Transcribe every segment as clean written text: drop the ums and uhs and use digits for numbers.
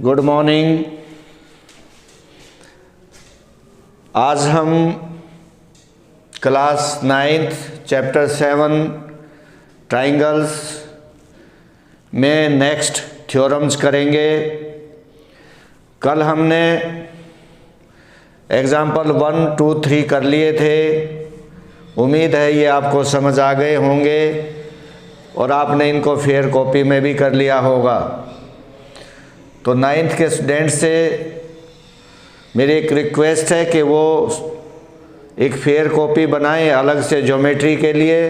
Good morning. आज हम class 9th chapter 7 triangles में नेक्स्ट थ्योरम्स करेंगे। कल हमने एग्जाम्पल 1, 2, 3 कर लिए थे। उम्मीद है ये आपको समझ आ गए होंगे और आपने इनको फेयर कॉपी में भी कर लिया होगा। तो 9th के स्टूडेंट से मेरी एक रिक्वेस्ट है कि वो एक फेयर कॉपी बनाएं अलग से ज्योमेट्री के लिए,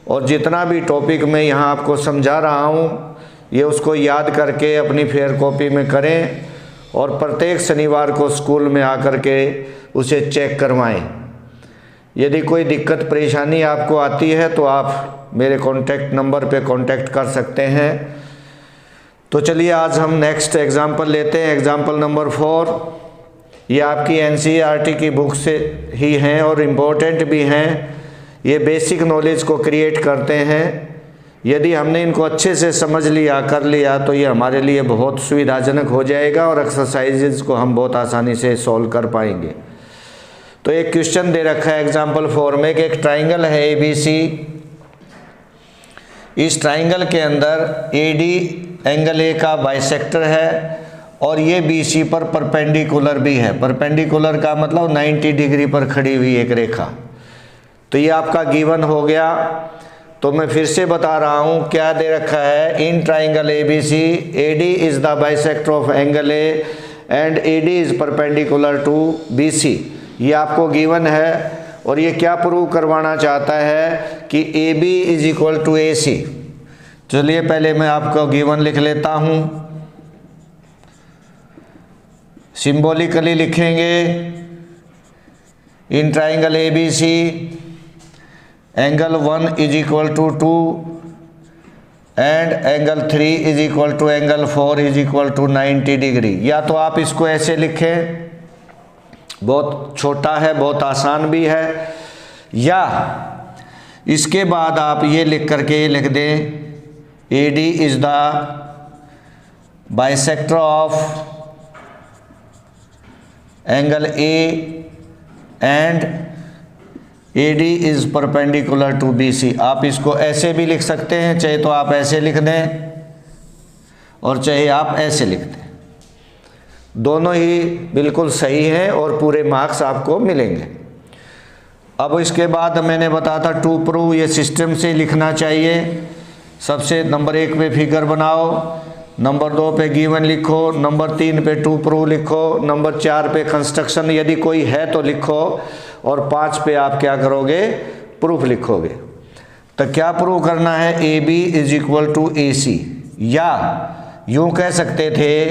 और जितना भी टॉपिक मैं यहाँ आपको समझा रहा हूँ ये उसको याद करके अपनी फेयर कॉपी में करें और प्रत्येक शनिवार को स्कूल में आकर के उसे चेक करवाएं। यदि कोई दिक्कत परेशानी आपको आती है तो आप मेरे कॉन्टैक्ट नंबर पे कांटेक्ट कर सकते हैं। तो चलिए आज हम नेक्स्ट एग्जाम्पल लेते हैं। एग्जाम्पल नंबर 4, ये आपकी एनसीईआरटी की बुक से ही हैं और इम्पोर्टेंट भी हैं। ये बेसिक नॉलेज को क्रिएट करते हैं। यदि हमने इनको अच्छे से समझ लिया, कर लिया, तो ये हमारे लिए बहुत सुविधाजनक हो जाएगा और एक्सरसाइजेज को हम बहुत आसानी से सॉल्व कर पाएंगे। तो एक क्वेश्चन दे रखा है एग्जाम्पल 4 में कि एक ट्राइंगल है ABC। इस ट्राइंगल के अंदर AD एंगल A का बाइसेक्टर है और ये BC पर परपेंडिकुलर भी है। परपेंडिकुलर का मतलब 90 डिग्री पर खड़ी हुई एक रेखा। तो ये आपका गिवन हो गया। तो मैं फिर से बता रहा हूँ क्या दे रखा है। In triangle ABC AD is the bisector of angle A and AD is perpendicular to BC। ये आपको गिवन है और ये क्या प्रूव करवाना चाहता है कि AB is equal to AC। चलिए पहले मैं आपको गिवन लिख लेता हूँ। सिंबॉलिकली लिखेंगे। In triangle ABC angle 1 is equal to 2 and angle 3 is equal to angle 4 is equal to 90 degree. या तो आप इसको ऐसे लिखें, बहुत छोटा है, बहुत आसान भी है, या इसके बाद आप ये लिख करके लिख दें AD is the bisector of angle A and AD is perpendicular to BC। आप इसको ऐसे भी लिख सकते हैं, चाहे तो आप ऐसे लिख दें और चाहे आप ऐसे लिख दें। दोनों ही बिल्कुल सही हैं और पूरे मार्क्स आपको मिलेंगे। अब इसके बाद मैंने बताया था टू प्रूव, ये सिस्टम से लिखना चाहिए। सबसे नंबर 1 पे फिगर बनाओ, नंबर 2 पे गिवन लिखो, नंबर 3 पे टू प्रूव लिखो, नंबर 4 पे कंस्ट्रक्शन यदि कोई है तो लिखो, और 5 पे आप क्या करोगे, प्रूफ लिखोगे। तो क्या प्रूव करना है, AB is equal to AC, या यूँ कह सकते थे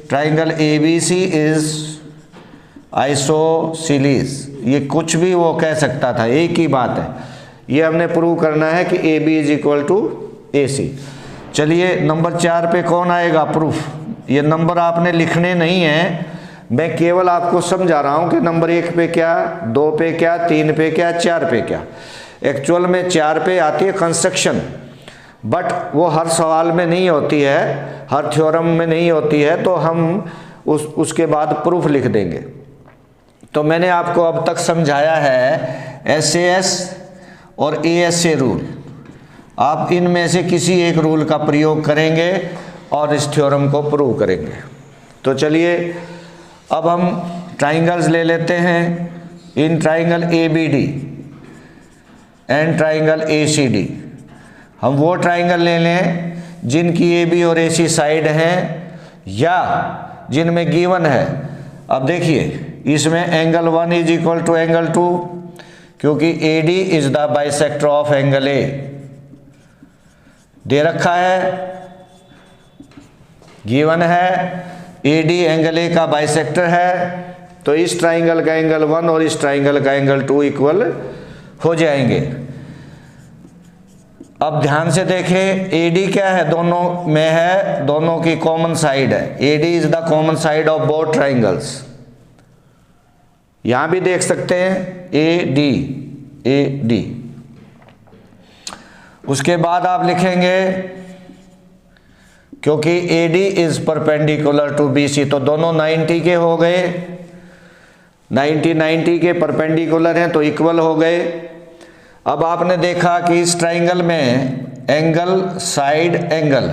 ट्राइंगल ABC इज आइसोसेलेस। ये कुछ भी वो कह सकता था, एक ही बात है। ये हमने प्रूव करना है कि AB is equal to AC। चलिए नंबर 4 पे कौन आएगा प्रूफ। ये नंबर आपने लिखने नहीं है, मैं केवल आपको समझा रहा हूँ कि नंबर 1 पे क्या, 2 पे क्या, 3 पे क्या, 4 पे क्या। एक्चुअल में 4 पे आती है कंस्ट्रक्शन, बट वो हर सवाल में नहीं होती है, हर थ्योरम में नहीं होती है, तो हम उसके बाद प्रूफ लिख देंगे। तो मैंने आपको अब तक समझाया है SAS और ASA रूल। आप इनमें से किसी एक रूल का प्रयोग करेंगे और इस थ्योरम को प्रूव करेंगे। तो चलिए अब हम ट्राइंगल्स ले लेते हैं। In triangle ABD and triangle ACD। हम वो ट्राइंगल ले लें जिनकी AB और AC साइड हैं या जिनमें गिवन है। अब देखिए इसमें angle 1 is equal to angle 2, क्योंकि AD is the bisector of angle A दे रखा है, गिवन है। AD एंगल A का बाइसेक्टर है, तो इस ट्राइंगल का एंगल 1 और इस ट्राइंगल का एंगल 2 इक्वल हो जाएंगे। अब ध्यान से देखें, AD क्या है, दोनों में है, दोनों की कॉमन साइड है। AD is the common side of both triangles. यहां भी देख सकते हैं AD। उसके बाद आप लिखेंगे क्योंकि AD is perpendicular to BC, तो दोनों 90 के हो गए, 90 के परपेंडिकुलर हैं तो इक्वल हो गए। अब आपने देखा कि इस ट्राइंगल में एंगल साइड एंगल,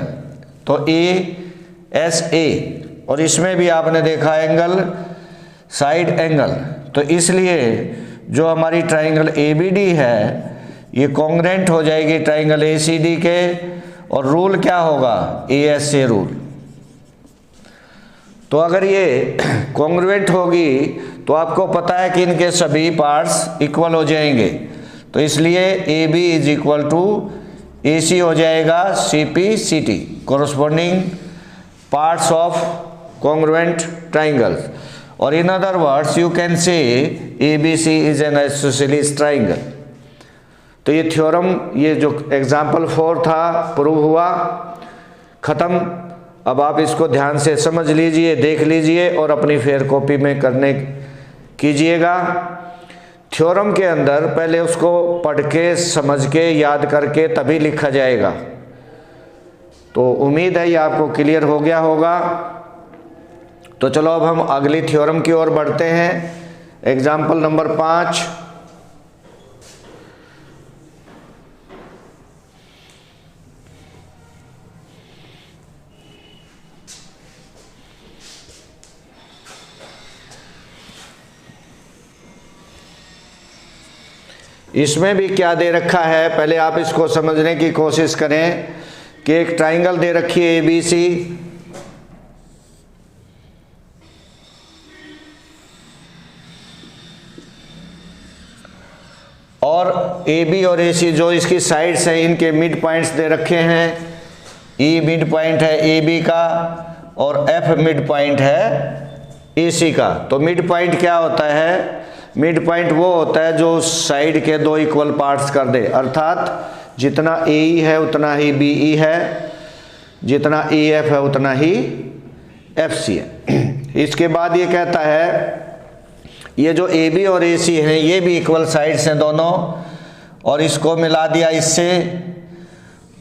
तो ASA, और इसमें भी आपने देखा एंगल साइड एंगल, तो इसलिए जो हमारी ट्राइंगल ABD है ये कॉन्ग्रुएंट हो जाएगी ट्राइंगल ACD के, और रूल क्या होगा, ASA रूल। तो अगर ये कॉन्ग्रुएंट होगी तो आपको पता है कि इनके सभी पार्ट्स इक्वल हो जाएंगे, तो इसलिए AB is equal to AC हो जाएगा CPCT, corresponding parts of congruent triangles, और in other words you can say ABC is an isosceles triangle. तो ये थ्योरम, ये जो एग्जाम्पल 4 था, प्रूव हुआ, खत्म। अब आप इसको ध्यान से समझ लीजिए, देख लीजिए और अपनी फेयर कॉपी में करने कीजिएगा। थ्योरम के अंदर पहले उसको पढ़ के समझ के याद करके तभी लिखा जाएगा। तो उम्मीद है ये आपको क्लियर हो गया होगा। तो चलो अब हम अगली थ्योरम की ओर बढ़ते हैं। एग्जाम्पल नंबर 5, इसमें भी क्या दे रखा है, पहले आप इसको समझने की कोशिश करें कि एक ट्राइंगल दे रखी है ABC, और AB और AC जो इसकी साइड्स हैं इनके मिड पॉइंट्स दे रखे हैं। E मिड पॉइंट है AB का और F मिड पॉइंट है AC का। तो मिड पॉइंट क्या होता है, मिड पॉइंट वो होता है जो साइड के दो इक्वल पार्ट्स कर दे, अर्थात जितना AE है उतना ही BE है, जितना EF है उतना ही FC है। इसके बाद ये कहता है ये जो AB और AC हैं ये भी इक्वल साइड्स हैं दोनों, और इसको मिला दिया इससे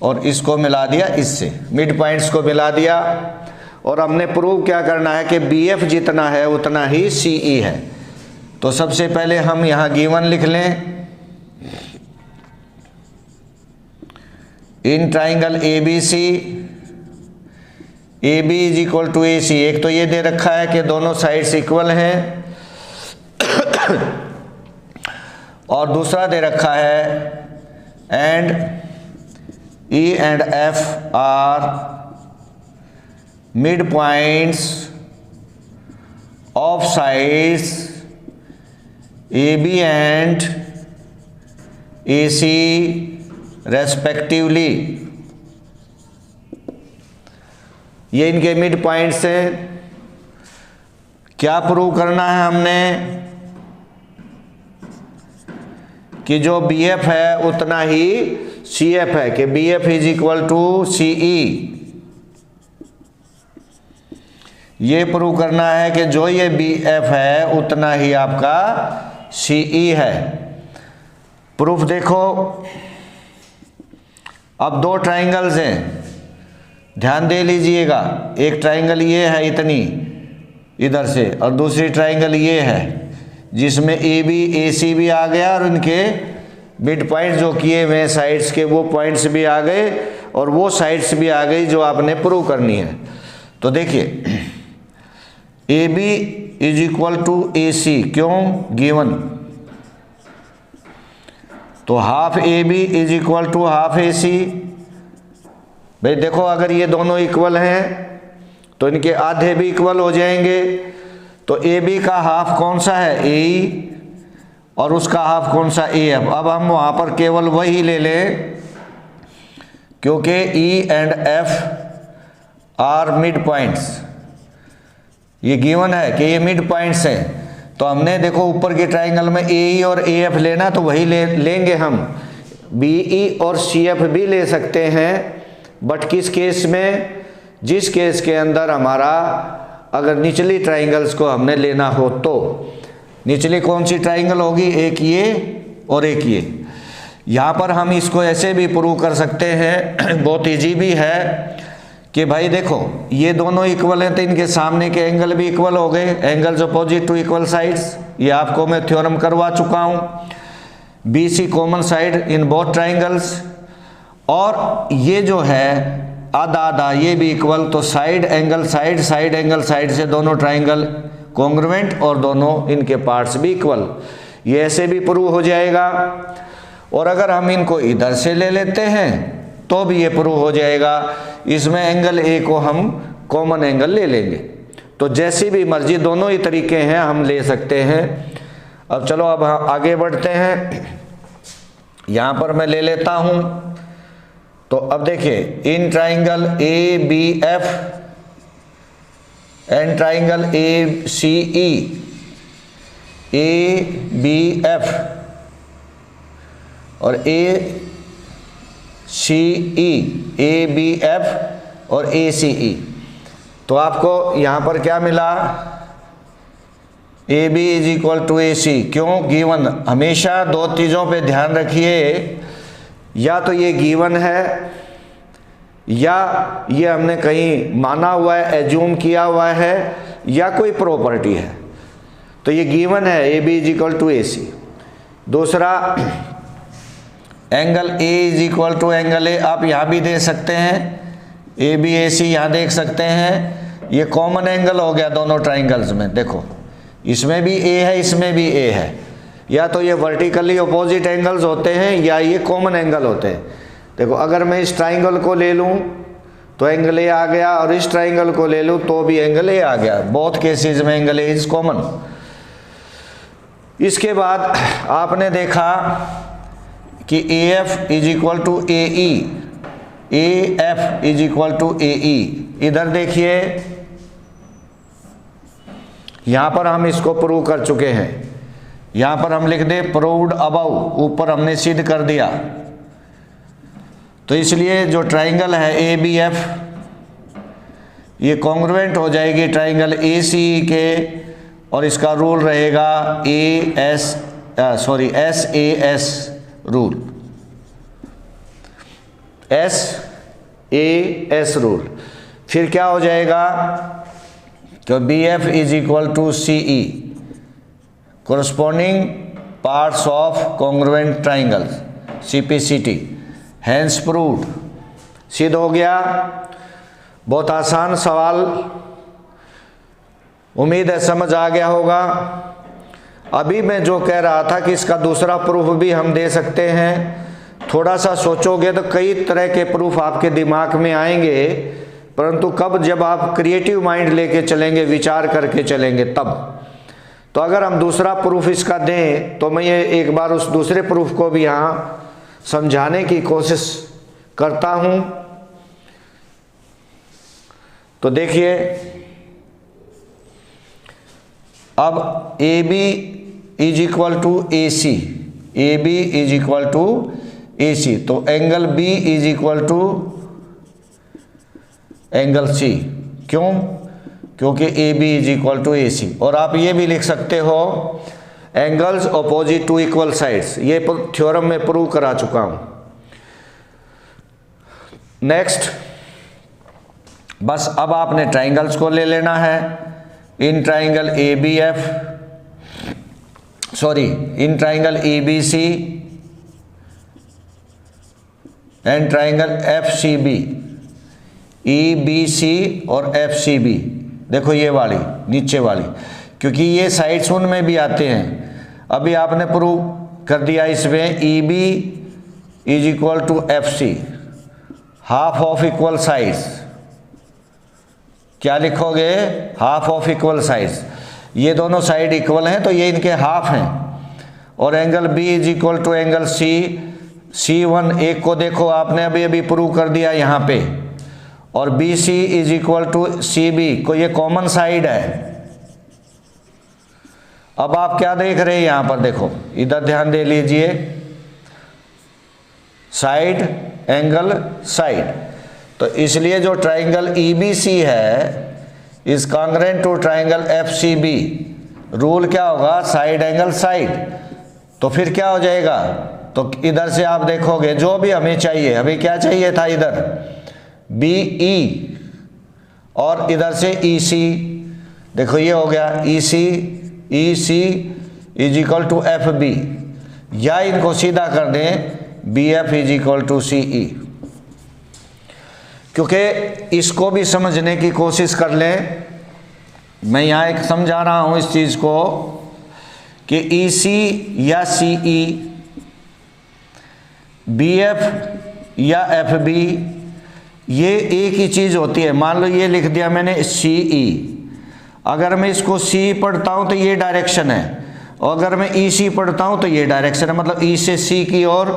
और इसको मिला दिया इससे, मिड पॉइंट्स को मिला दिया, और हमने प्रूव क्या करना है कि BF जितना है उतना ही CE है। तो सबसे पहले हम यहाँ गिवन लिख लें, in triangle ABC AB is equal to AC। एक तो ये दे रखा है कि दोनों साइड्स इक्वल हैं, और दूसरा दे रखा है and E and F are midpoints of sides AB and AC respectively. ये इनके मिड पॉइंट्स हैं। क्या प्रूव करना है हमने कि जो BF है उतना ही CF है, कि BF is equal to CE। ये प्रूव करना है कि जो ये BF है उतना ही आपका CE है। प्रूफ देखो, अब दो ट्राइंगल्स हैं, ध्यान दे लीजिएगा। एक ट्राइंगल ये है इतनी इधर से, और दूसरी ट्राइंगल ये है जिसमें AB AC भी आ गया, और इनके मिड पॉइंट जो किए हुए साइड्स के वो पॉइंट्स भी आ गए, और वो साइड्स भी आ गई जो आपने प्रूव करनी है। तो देखिए AB is equal to AC, क्यों, गिवन, तो half AB is equal to half AC। भाई देखो अगर ये दोनों इक्वल हैं तो इनके आधे भी इक्वल हो जाएंगे। तो AB का हाफ कौन सा है, AE, और उसका हाफ कौन सा, AF। अब हम वहाँ पर केवल वही ले लें क्योंकि E and F are midpoints, ये गिवन है कि ये मिड पॉइंट्स हैं। तो हमने देखो ऊपर के ट्राइंगल में AE और AF लेना, तो वही लेंगे हम। BE और CF भी ले सकते हैं, बट किस केस में, जिस केस के अंदर हमारा अगर निचली ट्राइंगल्स को हमने लेना हो तो। निचली कौन सी ट्राइंगल होगी, एक ये और एक ये। यहाँ पर हम इसको ऐसे भी प्रूव कर सकते हैं, बहुत ईजी भी है, कि भाई देखो ये दोनों इक्वल हैं तो इनके सामने के एंगल भी इक्वल हो गए, angles opposite to equal sides, ये आपको मैं थ्योरम करवा चुका हूँ। BC common side in both triangles, और ये जो है आधा आधा ये भी इक्वल, तो side angle side, side angle side से दोनों ट्राइंगल कॉन्ग्रुएंट और दोनों इनके पार्ट्स भी इक्वल, ये ऐसे भी प्रूव हो जाएगा। और अगर हम इनको इधर से ले लेते हैं तो भी ये प्रूव हो जाएगा। इसमें एंगल ए को हम कॉमन एंगल ले लेंगे, तो जैसी भी मर्जी दोनों ही तरीके हैं हम ले सकते हैं। अब चलो अब आगे बढ़ते हैं, यहाँ पर मैं ले लेता हूँ। तो अब देखिए in triangle ABF and triangle ACE, ABF और ACE, ABF और ACE, तो आपको यहाँ पर क्या मिला, AB is equal to AC। क्यों गिवन, हमेशा दो चीज़ों पे ध्यान रखिए, या तो ये गिवन है या ये हमने कहीं माना हुआ है, एज्यूम किया हुआ है, या कोई प्रॉपर्टी है। तो ये गिवन है AB is equal to AC। दूसरा angle A is equal to angle A, आप यहाँ भी दे सकते हैं, ABAC यहाँ देख सकते हैं। ये कॉमन एंगल हो गया दोनों ट्राइंगल्स में, देखो इसमें भी A है इसमें भी A है, या तो ये वर्टिकली अपोजिट एंगल्स होते हैं या ये कॉमन एंगल होते हैं। देखो अगर मैं इस ट्राइंगल को ले लूँ तो एंगल A आ गया, और इस ट्राइंगल को ले लूँ तो भी एंगल A आ गया, बोथ केसेस में एंगल A इज कॉमन। इसके बाद आपने देखा कि AF is equal to AE, AF is equal to AE। इधर देखिए यहाँ पर हम इसको प्रूव कर चुके हैं, यहाँ पर हम लिख दे प्रूव्ड अबव, ऊपर हमने सिद्ध कर दिया। तो इसलिए जो ट्राइंगल है ABF ये कॉन्ग्रुएंट हो जाएगी ट्राइंगल ACE के, और इसका रूल रहेगा SAS रूल, SAS रूल। फिर क्या हो जाएगा, तो BF is equal to CE, corresponding parts of congruent triangles, CPCT, hence proved। सिद्ध हो गया। बहुत आसान सवाल, उम्मीद है समझ आ गया होगा। अभी मैं जो कह रहा था कि इसका दूसरा प्रूफ भी हम दे सकते हैं, थोड़ा सा सोचोगे तो कई तरह के प्रूफ आपके दिमाग में आएंगे, परंतु कब, जब आप क्रिएटिव माइंड लेके चलेंगे, विचार करके चलेंगे तब। तो अगर हम दूसरा प्रूफ इसका दें तो मैं ये एक बार उस दूसरे प्रूफ को भी यहाँ समझाने की कोशिश करता हूँ। तो देखिए अब AB is equal to AC, AB is equal to AC, तो angle B is equal to angle C। क्यों, क्योंकि AB is equal to AC। और आप ये भी लिख सकते हो angles opposite to equal sides, ये थ्योरम में प्रूव करा चुका हूं। नेक्स्ट, बस अब आपने ट्राइंगल्स को ले लेना है। In triangle ABF, sorry in triangle ABC and triangle FCB, EBC और FCB। देखो ये वाली नीचे वाली, क्योंकि ये साइड्स उनमें भी आते हैं। अभी आपने प्रूव कर दिया इसमें EB is equal to FC, half of equal sides. क्या लिखोगे, हाफ ऑफ इक्वल साइड्स। ये दोनों साइड इक्वल हैं तो ये इनके हाफ हैं। और angle B is equal to angle C1, एक को देखो आपने अभी प्रूव कर दिया यहाँ पे, और BC is equal to CB को, ये कॉमन साइड है। अब आप क्या देख रहे हैं यहाँ पर, देखो इधर ध्यान दे लीजिए, साइड एंगल साइड। तो इसलिए जो ट्राइंगल EBC है is congruent to triangle FCB। Rule क्या होगा, साइड एंगल साइड। तो फिर क्या हो जाएगा, तो इधर से आप देखोगे जो भी हमें चाहिए, अभी क्या चाहिए था इधर, BE और इधर से EC, देखो ये हो गया EC is equal to FB, या इनको सीधा कर दें BF is equal to CE। क्योंकि इसको भी समझने की कोशिश कर लें, मैं यहाँ एक समझा रहा हूँ इस चीज़ को कि EC या CE, BF या FB ये एक ही चीज़ होती है। मान लो ये लिख दिया मैंने CE, अगर मैं इसको C पढ़ता हूँ तो ये डायरेक्शन है, और अगर मैं EC पढ़ता हूँ तो ये डायरेक्शन है, मतलब E से C की ओर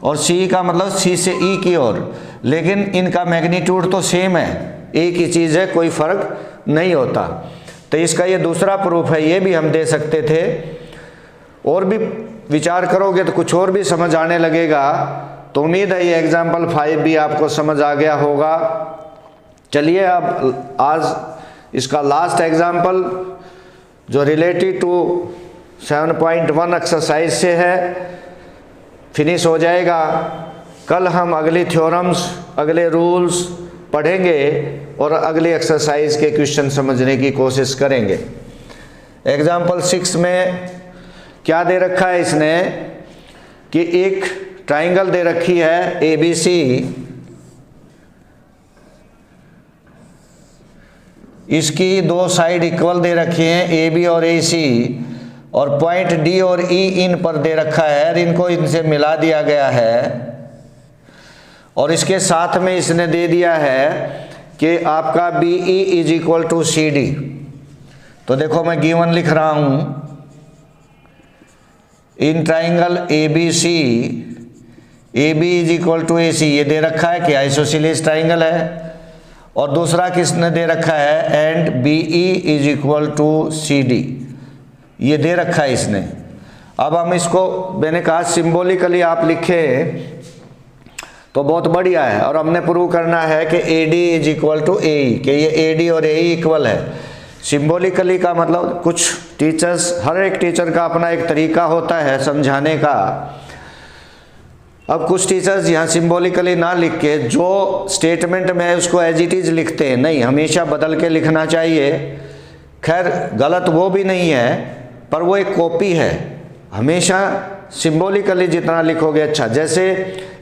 और C का मतलब C से E की ओर, लेकिन इनका मैग्नीट्यूड तो सेम है, एक ही चीज़ है, कोई फर्क नहीं होता। तो इसका ये दूसरा प्रूफ है, ये भी हम दे सकते थे। और भी विचार करोगे तो कुछ और भी समझ आने लगेगा। तो उम्मीद है ये एग्जाम्पल 5 भी आपको समझ आ गया होगा। चलिए अब आज इसका लास्ट एग्जाम्पल जो रिलेटेड टू 7.1 एक्सरसाइज से है फिनिश हो जाएगा। कल हम अगली थ्योरम्स, अगले रूल्स पढ़ेंगे और अगली एक्सरसाइज के क्वेश्चन समझने की कोशिश करेंगे। एग्जाम्पल 6 में क्या दे रखा है इसने कि एक ट्राइंगल दे रखी है ABC, इसकी दो साइड इक्वल दे रखी हैं AB और AC, और पॉइंट D और E इन पर दे रखा है और इनको इनसे मिला दिया गया है। और इसके साथ में इसने दे दिया है कि आपका BE is equal to CD। तो देखो मैं गिवन लिख रहा हूं, in triangle ABC AB is equal to AC, ये दे रखा है कि आइसोसेलेस ट्राइंगल है। और दूसरा किसने दे रखा है, and BE is equal to CD, ये दे रखा है इसने। अब हम इसको, मैंने कहा सिंबॉलिकली आप लिखे तो बहुत बढ़िया है, और हमने प्रूव करना है कि AD is equal to AE, कि ये AD और AE इक्वल है। सिंबॉलिकली का मतलब कुछ टीचर्स, हर एक टीचर का अपना एक तरीका होता है समझाने का। अब कुछ टीचर्स यहाँ सिंबॉलिकली ना लिख के जो स्टेटमेंट में है उसको एज इट इज लिखते हैं, नहीं, हमेशा बदल के लिखना चाहिए। खैर गलत वो भी नहीं है, पर वो एक कॉपी है। हमेशा सिंबॉलिकली जितना लिखोगे अच्छा। जैसे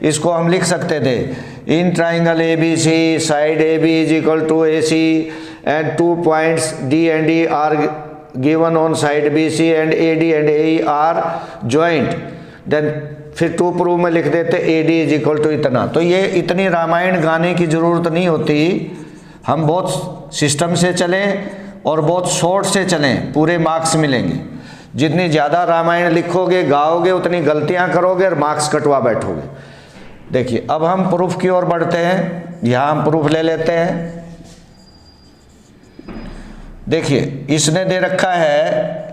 इसको हम लिख सकते थे, in triangle ABC side AB is equal to AC and 2 points D and E are given on side BC and AD and AE are joined. Then फिर 2 प्रूफ में लिख देते AD इज इक्वल टू इतना। तो ये इतनी रामायण गाने की ज़रूरत नहीं होती। हम बहुत सिस्टम से चलें और बहुत शॉर्ट से चलें, पूरे मार्क्स मिलेंगे। जितनी ज़्यादा रामायण लिखोगे, गाओगे, उतनी गलतियां करोगे और मार्क्स कटवा बैठोगे। देखिए अब हम प्रूफ की ओर बढ़ते हैं। यहाँ हम प्रूफ ले लेते हैं। देखिए इसने दे रखा है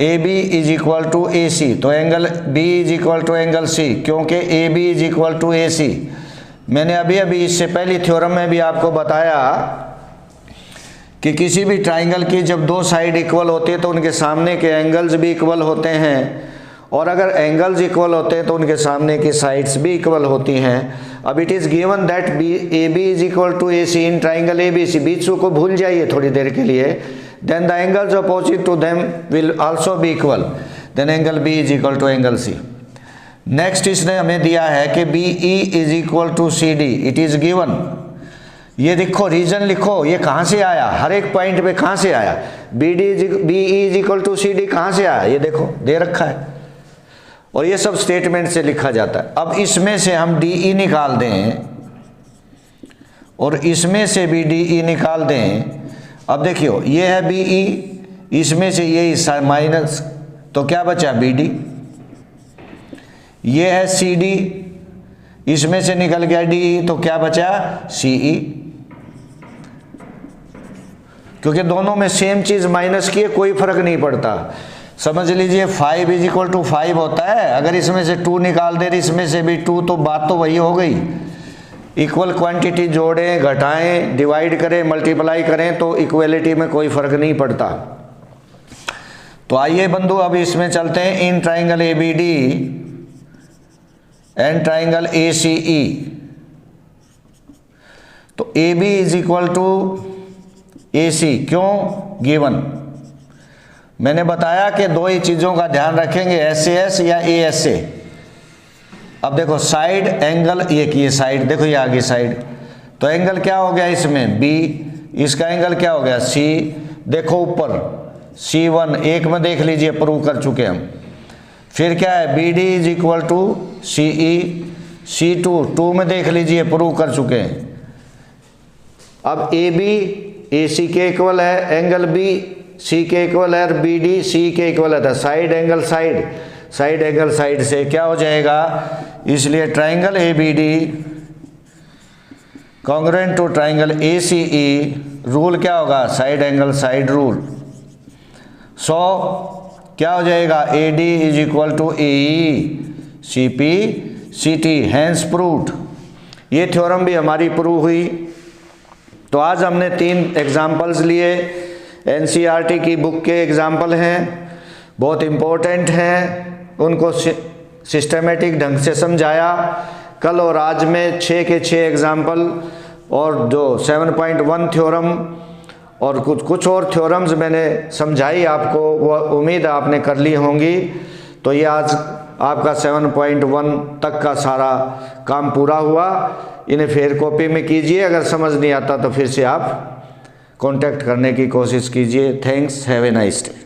AB is equal to AC, तो angle B is equal to angle C, क्योंकि AB is equal to AC। मैंने अभी इससे पहली थ्योरम में भी आपको बताया कि किसी भी ट्राइंगल की जब दो साइड इक्वल होती है तो उनके सामने के एंगल्स भी इक्वल होते हैं, और अगर एंगल्स इक्वल होते हैं तो उनके सामने की साइड्स भी इक्वल होती हैं। अब it is given that AB is equal to AC in triangle ABC, बीच को भूल जाइए थोड़ी देर के लिए। Then the angles opposite to them will also be equal, then angle B is equal to angle C। Next इसने हमें दिया है कि BE is equal to CD, it is given. ये देखो रीजन लिखो, ये कहाँ से आया, हर एक पॉइंट पे कहाँ से आया। BE is equal to CD कहाँ से आया, ये देखो दे रखा है, और ये सब स्टेटमेंट से लिखा जाता है। अब इसमें से हम DE निकाल दें और इसमें से भी DE निकाल दें। अब देखियो ये है BE, इसमें से ये हिस्सा माइनस, तो क्या बचा BD। ये है CD, इसमें से निकल गया DE, तो क्या बचा CE। क्योंकि दोनों में सेम चीज माइनस की है, कोई फर्क नहीं पड़ता। समझ लीजिए 5 इज इक्वल टू 5 होता है, अगर इसमें से 2 निकाल दे, इसमें से भी 2, तो बात तो वही हो गई। इक्वल क्वांटिटी जोड़ें, घटाएं, डिवाइड करें, मल्टीप्लाई करें, तो इक्वलिटी में कोई फर्क नहीं पड़ता। तो आइए बंधु अब इसमें चलते हैं। In triangle ABD and triangle ACE, तो A B is equal to A C, क्यों? गिवन। मैंने बताया कि दो ही चीज़ों का ध्यान रखेंगे, एस ए एस या ए एस ए। अब देखो साइड एंगल, ये साइड देखो, ये आगे साइड, तो एंगल क्या हो गया इसमें बी, इसका एंगल क्या हो गया सी। देखो ऊपर C1 एक में देख लीजिए, प्रूव कर चुके हम। फिर क्या है B D is equal to C E, C2 2 में देख लीजिए, प्रूव कर चुके हैं। अब ए बी ए सी के इक्वल है, एंगल बी सी के इक्वल है, और बी डी सी के इक्वल है। Side angle side, side angle side से क्या हो जाएगा, इसलिए triangle A B D congruent to triangle A C E, rule क्या होगा, side angle side rule. So क्या हो जाएगा, A D is equal to A E C P C T, hence proved. ये थ्योरम भी हमारी प्रूव हुई। तो आज हमने 3 एग्जाम्पल्स लिए, एनसीईआरटी की बुक के एग्जाम्पल हैं, बहुत इम्पोर्टेंट हैं, उनको सिस्टमेटिक ढंग से समझाया। कल और आज में 6 के 6 एग्जाम्पल और जो 7.1 थ्योरम और कुछ और थ्योरम्स मैंने समझाई आपको, वो उम्मीद आपने कर ली होंगी। तो ये आज आपका 7.1 तक का सारा काम पूरा हुआ। इन्हें फिर कॉपी में कीजिए, अगर समझ नहीं आता तो फिर से आप कांटेक्ट करने की कोशिश कीजिए। Thanks, have a nice day.